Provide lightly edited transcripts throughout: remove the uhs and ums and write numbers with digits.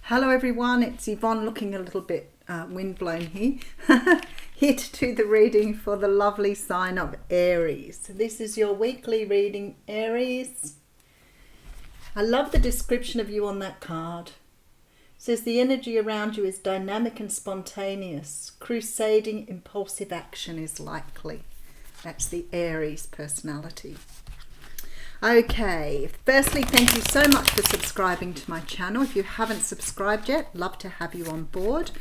Hello everyone, it's Yvonne looking a little bit windblown here. Here to do the reading for the lovely sign of Aries. This is your weekly reading, Aries. I love the description of you on that card. It says the energy around you is dynamic and spontaneous. Crusading, impulsive action is likely. That's the Aries personality. Okay, firstly, thank you so much for subscribing to my channel. If you haven't subscribed yet, love to have you on board.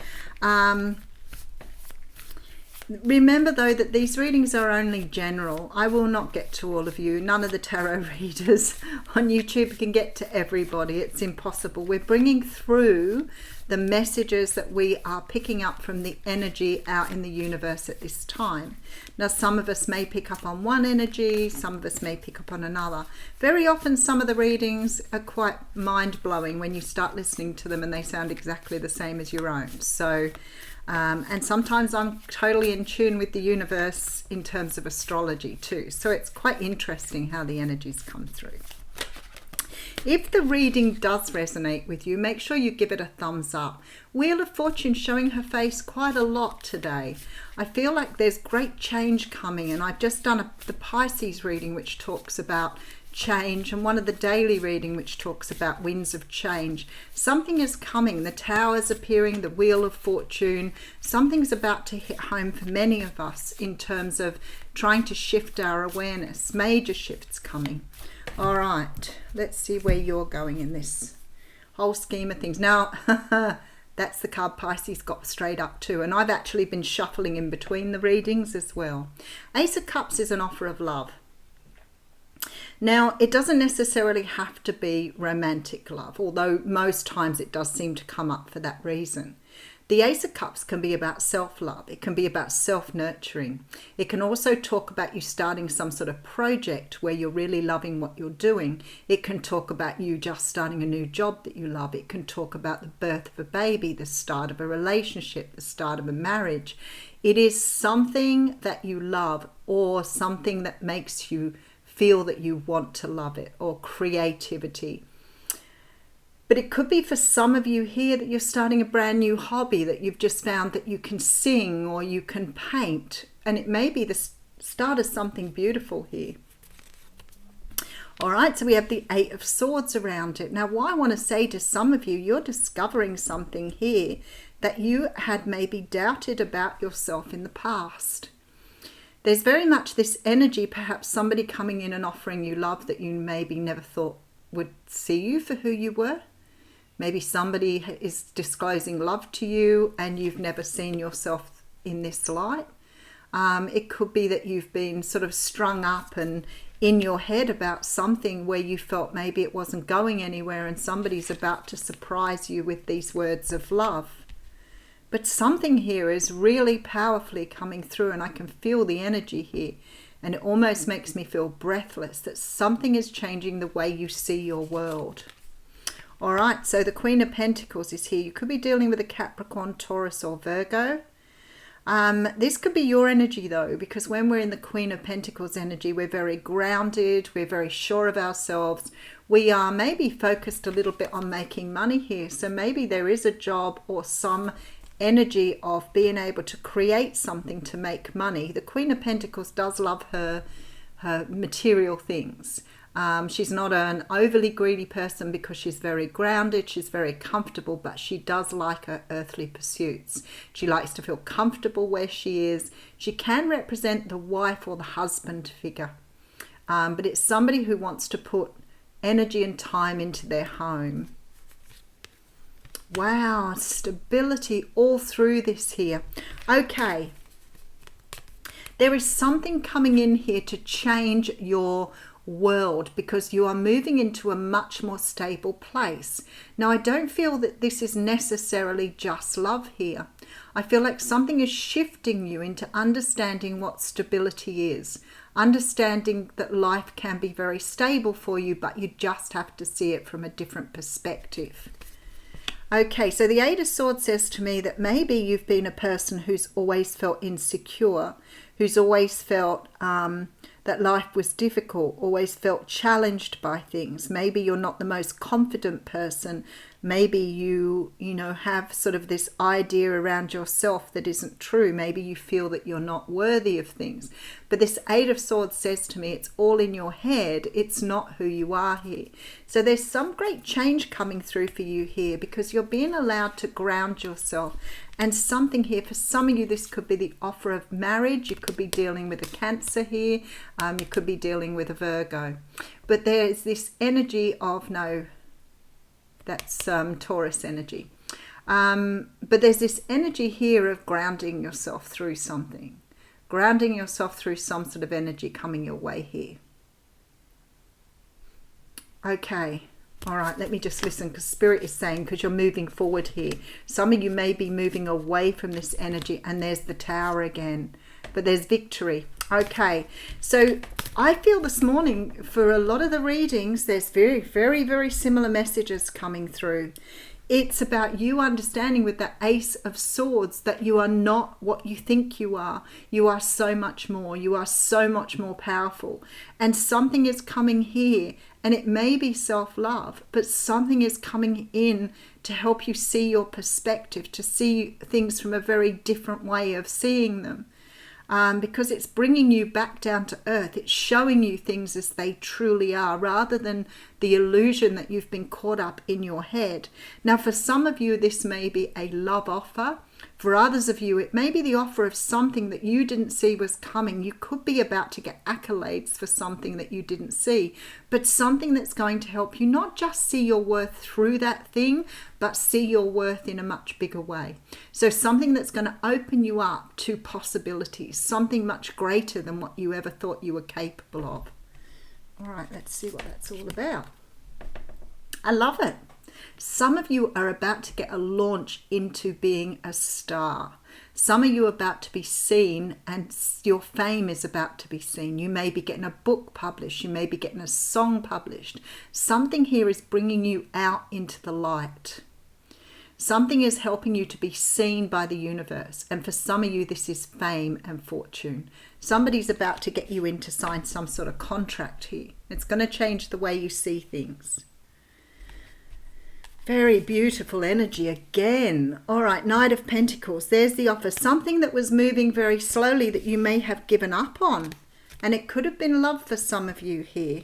Remember though that these readings are only general. I will not get to all of you. None of the tarot readers on YouTube can get to everybody. It's impossible. We're bringing through the messages that we are picking up from the energy out in the universe at this time. Now, some of us may pick up on one energy, some of us may pick up on another. Very often some of the readings are quite mind-blowing when you start listening to them and they sound exactly the same as your own. So and sometimes I'm totally in tune with the universe in terms of astrology too. So it's quite interesting how the energies come through. If the reading does resonate with you, make sure you give it a thumbs up. Wheel of Fortune showing her face quite a lot today. I feel like there's great change coming, and I've just done the Pisces reading, which talks about change, and one of the daily reading which talks about winds of change. Something is coming. The Tower's appearing, the Wheel of Fortune. Something's about to hit home for many of us in terms of trying to shift our awareness. Major shifts coming. All right, let's see where you're going in this whole scheme of things. Now, that's the card Pisces got straight up too, and I've actually been shuffling in between the readings as well. Ace of Cups is an offer of love. Now, it doesn't necessarily have to be romantic love, although most times it does seem to come up for that reason. The Ace of Cups can be about self-love. It can be about self-nurturing. It can also talk about you starting some sort of project where you're really loving what you're doing. It can talk about you just starting a new job that you love. It can talk about the birth of a baby, the start of a relationship, the start of a marriage. It is something that you love, or something that makes you feel that you want to love it, or creativity. But it could be for some of you here that you're starting a brand new hobby, that you've just found that you can sing or you can paint, and it may be the start of something beautiful here. All right, so we have the Eight of Swords around it. Now, what I want to say to some of you, you're discovering something here that you had maybe doubted about yourself in the past. There's very much this energy, perhaps somebody coming in and offering you love that you maybe never thought would see you for who you were. Maybe somebody is disclosing love to you and you've never seen yourself in this light. It could be that you've been sort of strung up and in your head about something where you felt maybe it wasn't going anywhere, and somebody's about to surprise you with these words of love. But something here is really powerfully coming through, and I can feel the energy here. And it almost makes me feel breathless that something is changing the way you see your world. All right, so the Queen of Pentacles is here. You could be dealing with a Capricorn, Taurus, or Virgo. This could be your energy though, because when we're in the Queen of Pentacles energy, we're very grounded, we're very sure of ourselves. We are maybe focused a little bit on making money here. So maybe there is a job or some energy of being able to create something to make money. The Queen of Pentacles does love her material things. She's not an overly greedy person because she's very grounded, she's very comfortable, but she does like her earthly pursuits. She likes to feel comfortable where she is. She can represent the wife or the husband figure, but it's somebody who wants to put energy and time into their home. Wow, stability all through this here. Okay, there is something coming in here to change your world because you are moving into a much more stable place. Now, I don't feel that this is necessarily just love here. I feel like something is shifting you into understanding what stability is, understanding that life can be very stable for you, but you just have to see it from a different perspective. Okay, so the Eight of Swords says to me that maybe you've been a person who's always felt insecure, who's always felt that life was difficult, always felt challenged by things. Maybe you're not the most confident person. Maybe you know, have sort of this idea around yourself that isn't true. Maybe you feel that you're not worthy of things. But this Eight of Swords says to me, it's all in your head. It's not who you are here. So there's some great change coming through for you here, because you're being allowed to ground yourself. And something here, for some of you, this could be the offer of marriage. You could be dealing with a Cancer here. You could be dealing with a Virgo. But there's this energy of, no, that's Taurus energy. But there's this energy here of grounding yourself through something. Grounding yourself through some sort of energy coming your way here. Okay. All right, let me just listen, because Spirit is saying, because you're moving forward here. Some of you may be moving away from this energy, and there's the Tower again. But there's victory. Okay, so I feel this morning for a lot of the readings, there's very, very, very similar messages coming through. It's about you understanding with the Ace of Swords that you are not what you think you are. You are so much more. You are so much more powerful. And something is coming here, and it may be self-love, but something is coming in to help you see your perspective, to see things from a very different way of seeing them. Because it's bringing you back down to earth. It's showing you things as they truly are, rather than the illusion that you've been caught up in your head. Now, for some of you, this may be a love offer. For others of you, it may be the offer of something that you didn't see was coming. You could be about to get accolades for something that you didn't see, but something that's going to help you not just see your worth through that thing, but see your worth in a much bigger way. So something that's going to open you up to possibilities, something much greater than what you ever thought you were capable of. All right, let's see what that's all about. I love it. Some of you are about to get a launch into being a star. Some of you are about to be seen, and your fame is about to be seen. You may be getting a book published. You may be getting a song published. Something here is bringing you out into the light. Something is helping you to be seen by the universe. And for some of you, this is fame and fortune. Somebody's about to get you in to sign some sort of contract here. It's going to change the way you see things. Very beautiful energy again. All right, Knight of Pentacles. There's the offer. Something that was moving very slowly that you may have given up on. And it could have been love for some of you here.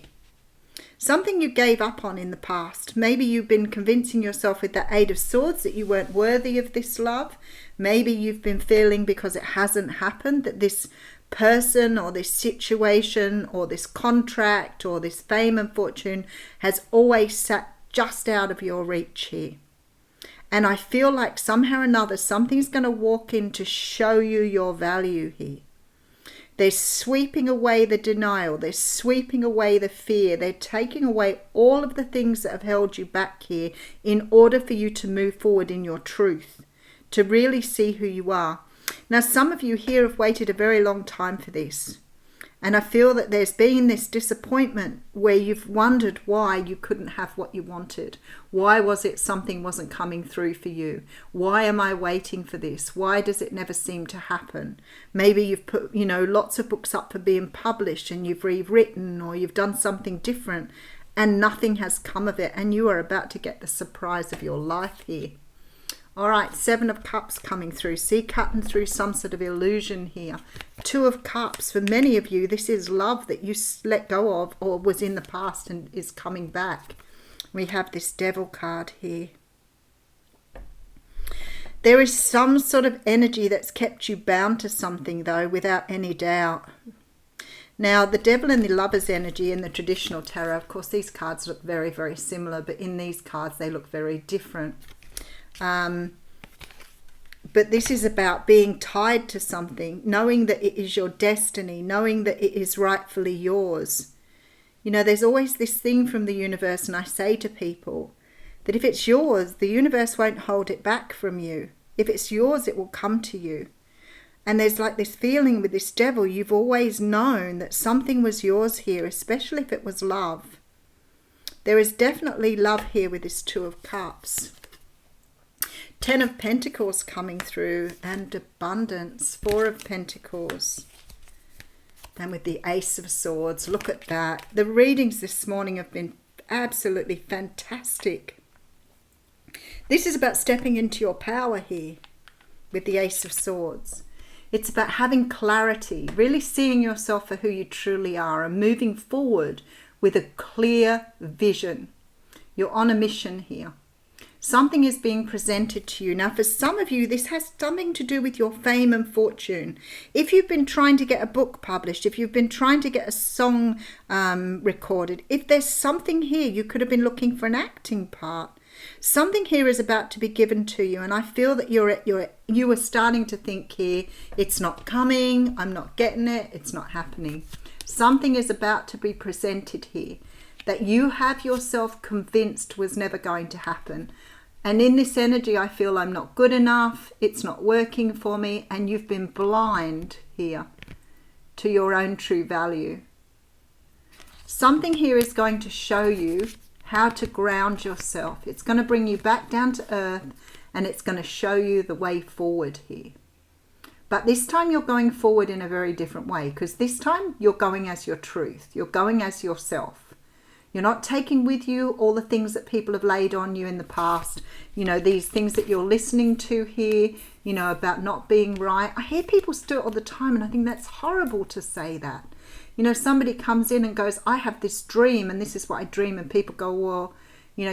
Something you gave up on in the past. Maybe you've been convincing yourself with the Eight of Swords that you weren't worthy of this love. Maybe you've been feeling, because it hasn't happened, that this person or this situation or this contract or this fame and fortune has always sat just out of your reach here. And I feel like somehow or another something's going to walk in to show you your value here. They're sweeping away the denial. They're sweeping away the fear. They're taking away all of the things that have held you back here in order for you to move forward in your truth, to really see who you are. Now, some of you here have waited a very long time for this. And I feel that there's been this disappointment where you've wondered why you couldn't have what you wanted. Why was it something wasn't coming through for you? Why am I waiting for this? Why does it never seem to happen? Maybe you've put, lots of books up for being published, and you've rewritten, or you've done something different, and nothing has come of it. And you are about to get the surprise of your life here. All right, Seven of Cups coming through. See, cutting through some sort of illusion here. Two of Cups. For many of you, this is love that you let go of or was in the past and is coming back. We have this Devil card here. There is some sort of energy that's kept you bound to something, though, without any doubt. Now, the Devil and the Lover's energy in the traditional tarot, of course, these cards look very, very similar, but in these cards, they look very different. But this is about being tied to something, knowing that it is your destiny, knowing that it is rightfully yours. There's always this thing from the universe, and I say to people that if it's yours, the universe won't hold it back from you. If it's yours, it will come to you. And there's like this feeling with this Devil, you've always known that something was yours here, especially if it was love. There is definitely love here with this Two of Cups. Ten of Pentacles coming through, and abundance. Four of Pentacles. And with the Ace of Swords, look at that. The readings this morning have been absolutely fantastic. This is about stepping into your power here with the Ace of Swords. It's about having clarity, really seeing yourself for who you truly are and moving forward with a clear vision. You're on a mission here. Something is being presented to you. Now, for some of you, this has something to do with your fame and fortune. If you've been trying to get a book published, if you've been trying to get a song recorded, if there's something here, you could have been looking for an acting part. Something here is about to be given to you, and I feel that you are starting to think here, it's not coming, I'm not getting it, it's not happening. Something is about to be presented here that you have yourself convinced was never going to happen. And in this energy, I feel I'm not good enough, it's not working for me, and you've been blind here to your own true value. Something here is going to show you how to ground yourself. It's going to bring you back down to earth, and it's going to show you the way forward here. But this time you're going forward in a very different way, because this time you're going as your truth. You're going as yourself. You're not taking with you all the things that people have laid on you in the past. You know, these things that you're listening to here, you know, about not being right. I hear people do it all the time, and I think that's horrible to say that. You know, somebody comes in and goes, I have this dream and this is what I dream, and people go, well, you know,